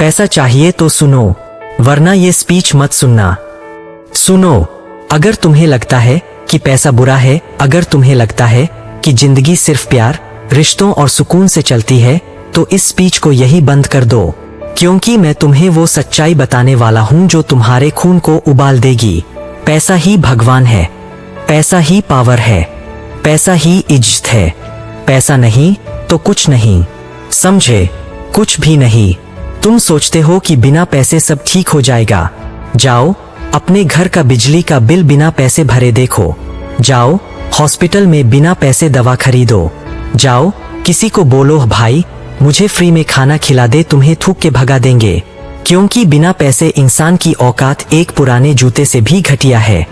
पैसा चाहिए तो सुनो, वरना ये स्पीच मत सुनना। सुनो, अगर तुम्हें लगता है कि पैसा बुरा है, अगर तुम्हें लगता है कि जिंदगी सिर्फ प्यार, रिश्तों और सुकून से चलती है, तो इस स्पीच को यही बंद कर दो, क्योंकि मैं तुम्हें वो सच्चाई बताने वाला हूं जो तुम्हारे खून को उबाल देगी। पैसा ही भगवान है, पैसा ही पावर है, पैसा ही इज्जत है। पैसा नहीं तो कुछ नहीं, समझे? कुछ भी नहीं। तुम सोचते हो कि बिना पैसे सब ठीक हो जाएगा। जाओ अपने घर का बिजली का बिल बिना पैसे भरे देखो। जाओ हॉस्पिटल में बिना पैसे दवा खरीदो। जाओ किसी को बोलो भाई मुझे फ्री में खाना खिला दे, तुम्हें थूक के भगा देंगे, क्योंकि बिना पैसे इंसान की औकात एक पुराने जूते से भी घटिया है।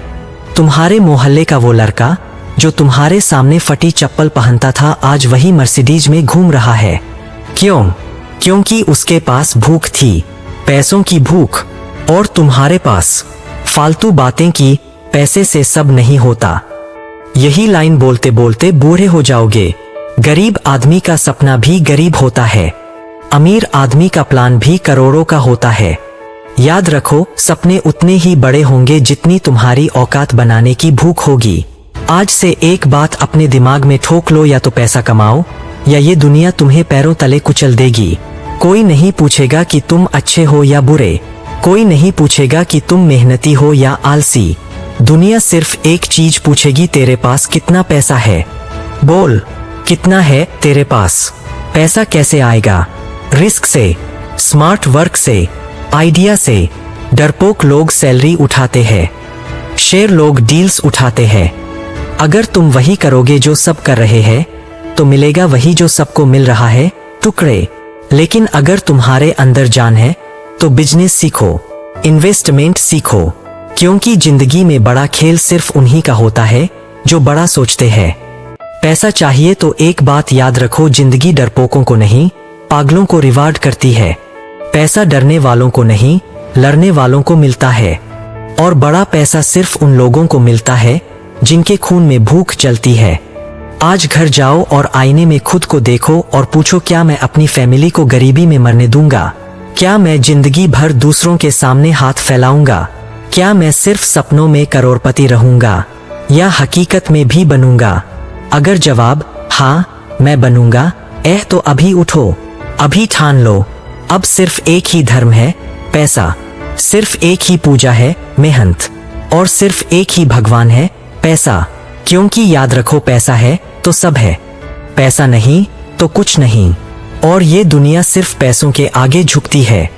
तुम्हारे मोहल्ले का वो लड़का जो तुम्हारे सामने फटी चप्पल पहनता था, आज वही मर्सिडीज में घूम रहा है। क्यों? क्योंकि उसके पास भूख थी, पैसों की भूख। और तुम्हारे पास फालतू बातें की, पैसे से सब नहीं होता। यही लाइन बोलते बोलते बूढ़े हो जाओगे। गरीब आदमी का सपना भी गरीब होता है, अमीर आदमी का प्लान भी करोड़ों का होता है। याद रखो, सपने उतने ही बड़े होंगे जितनी तुम्हारी औकात बनाने की भूख होगी। आज से एक बात अपने दिमाग में ठोक लो, या तो पैसा कमाओ या ये दुनिया तुम्हें पैरों तले कुचल देगी। कोई नहीं पूछेगा कि तुम अच्छे हो या बुरे, कोई नहीं पूछेगा कि तुम मेहनती हो या आलसी। दुनिया सिर्फ एक चीज पूछेगी, तेरे पास कितना पैसा है? बोल, कितना है तेरे पास? पैसा कैसे आएगा? रिस्क से, स्मार्ट वर्क से, आइडिया से। डरपोक लोग सैलरी उठाते हैं, शेर लोग डील्स उठाते हैं। अगर तुम वही करोगे जो सब कर रहे हैं, तो मिलेगा वही जो सबको मिल रहा है, टुकड़े। लेकिन अगर तुम्हारे अंदर जान है तो बिजनेस सीखो, इन्वेस्टमेंट सीखो, क्योंकि जिंदगी में बड़ा खेल सिर्फ उन्हीं का होता है जो बड़ा सोचते हैं। पैसा चाहिए तो एक बात याद रखो, जिंदगी डरपोकों को नहीं, पागलों को रिवार्ड करती है। पैसा डरने वालों को नहीं, लड़ने वालों को मिलता है। और बड़ा पैसा सिर्फ उन लोगों को मिलता है जिनके खून में भूख जलती है। आज घर जाओ और आईने में खुद को देखो और पूछो, क्या मैं अपनी फैमिली को गरीबी में मरने दूंगा? क्या मैं जिंदगी भर दूसरों के सामने हाथ फैलाऊंगा? क्या मैं सिर्फ सपनों में करोड़पति रहूंगा या हकीकत में भी बनूंगा? अगर जवाब हाँ मैं बनूंगा, तो अभी उठो, अभी ठान लो। अब सिर्फ एक ही धर्म है, पैसा। सिर्फ एक ही पूजा है, मेहनत। और सिर्फ एक ही भगवान है, पैसा। क्योंकि याद रखो, पैसा है तो सब है, पैसा नहीं तो कुछ नहीं। और ये दुनिया सिर्फ पैसों के आगे झुकती है।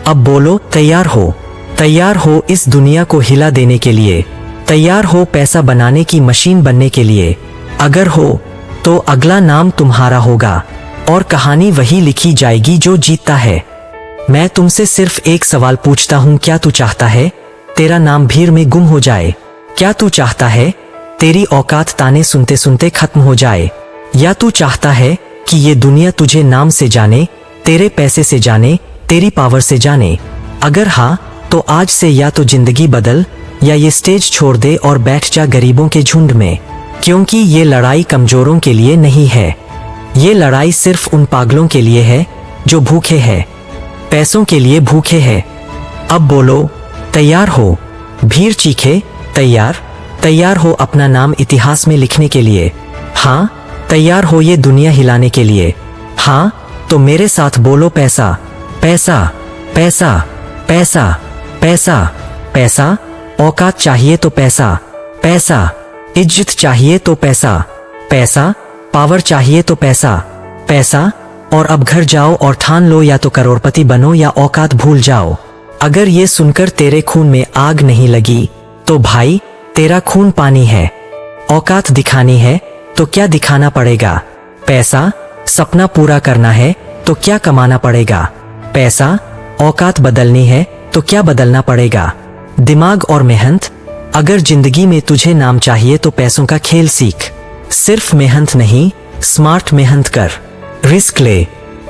अब बोलो, तैयार हो? तैयार हो इस दुनिया को हिला देने के लिए? तैयार हो पैसा बनाने की मशीन बनने के लिए? अगर हो तो अगला नाम तुम्हारा होगा और कहानी वही लिखी जाएगी जो जीतता है। मैं तुमसे सिर्फ एक सवाल पूछता हूँ, क्या तू चाहता है तेरा नाम भीड़ में गुम हो जाए? क्या तू चाहता है तेरी औकात ताने सुनते सुनते खत्म हो जाए? या तू चाहता है कि ये दुनिया तुझे नाम से जाने, तेरे पैसे से जाने, तेरी पावर से जाने? अगर हाँ तो आज से या तो जिंदगी बदल या ये स्टेज छोड़ दे और बैठ जा गरीबों के झुंड में, क्योंकि ये लड़ाई कमजोरों के लिए नहीं है। ये लड़ाई सिर्फ उन पागलों के लिए है जो भूखे हैं, पैसों के लिए भूखे हैं। अब बोलो, तैयार हो? भीड़ चीखे, तैयार? तैयार हो अपना नाम इतिहास में लिखने के लिए? हाँ, तैयार हो ये दुनिया हिलाने के लिए? हाँ, तो मेरे साथ बोलो, पैसा, पैसा, पैसा, पैसा, पैसा, पैसा। औकात चाहिए तो पैसा, पैसा। इज्जत चाहिए तो पैसा, पैसा। पावर चाहिए तो पैसा, पैसा। और अब घर जाओ और ठान लो, या तो करोड़पति बनो या औकात भूल जाओ। अगर ये सुनकर तेरे खून में आग नहीं लगी तो भाई तेरा खून पानी है। औकात दिखानी है तो क्या दिखाना पड़ेगा? पैसा। सपना पूरा करना है तो क्या कमाना पड़ेगा? पैसा। औकात बदलनी है तो क्या बदलना पड़ेगा? दिमाग और मेहनत। अगर जिंदगी में तुझे नाम चाहिए तो पैसों का खेल सीख। सिर्फ मेहनत नहीं, स्मार्ट मेहनत कर, रिस्क ले,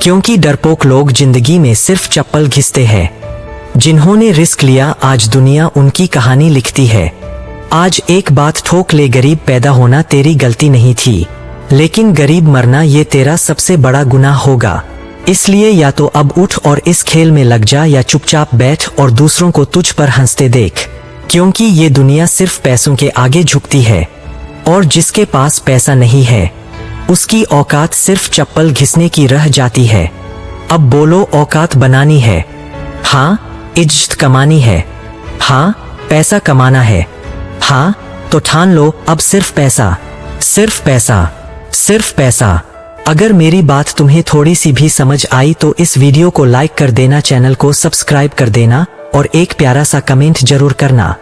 क्योंकि डरपोक लोग जिंदगी में सिर्फ चप्पल घिसते हैं। जिन्होंने रिस्क लिया आज दुनिया उनकी कहानी लिखती है। आज एक बात ठोक ले, गरीब पैदा होना तेरी गलती नहीं थी, लेकिन गरीब मरना ये तेरा सबसे बड़ा गुनाह होगा। इसलिए या तो अब उठ और इस खेल में लग जा, या चुपचाप बैठ और दूसरों को तुझ पर हंसते देख, क्योंकि ये दुनिया सिर्फ पैसों के आगे झुकती है, और जिसके पास पैसा नहीं है उसकी औकात सिर्फ चप्पल घिसने की रह जाती है। अब बोलो, औकात बनानी है? हाँ। इज्जत कमानी है? हाँ। पैसा कमाना है? हाँ। तो ठान लो, अब सिर्फ पैसा, सिर्फ पैसा, सिर्फ पैसा। अगर मेरी बात तुम्हें थोड़ी सी भी समझ आई तो इस वीडियो को लाइक कर देना, चैनल को सब्सक्राइब कर देना और एक प्यारा सा कमेंट जरूर करना।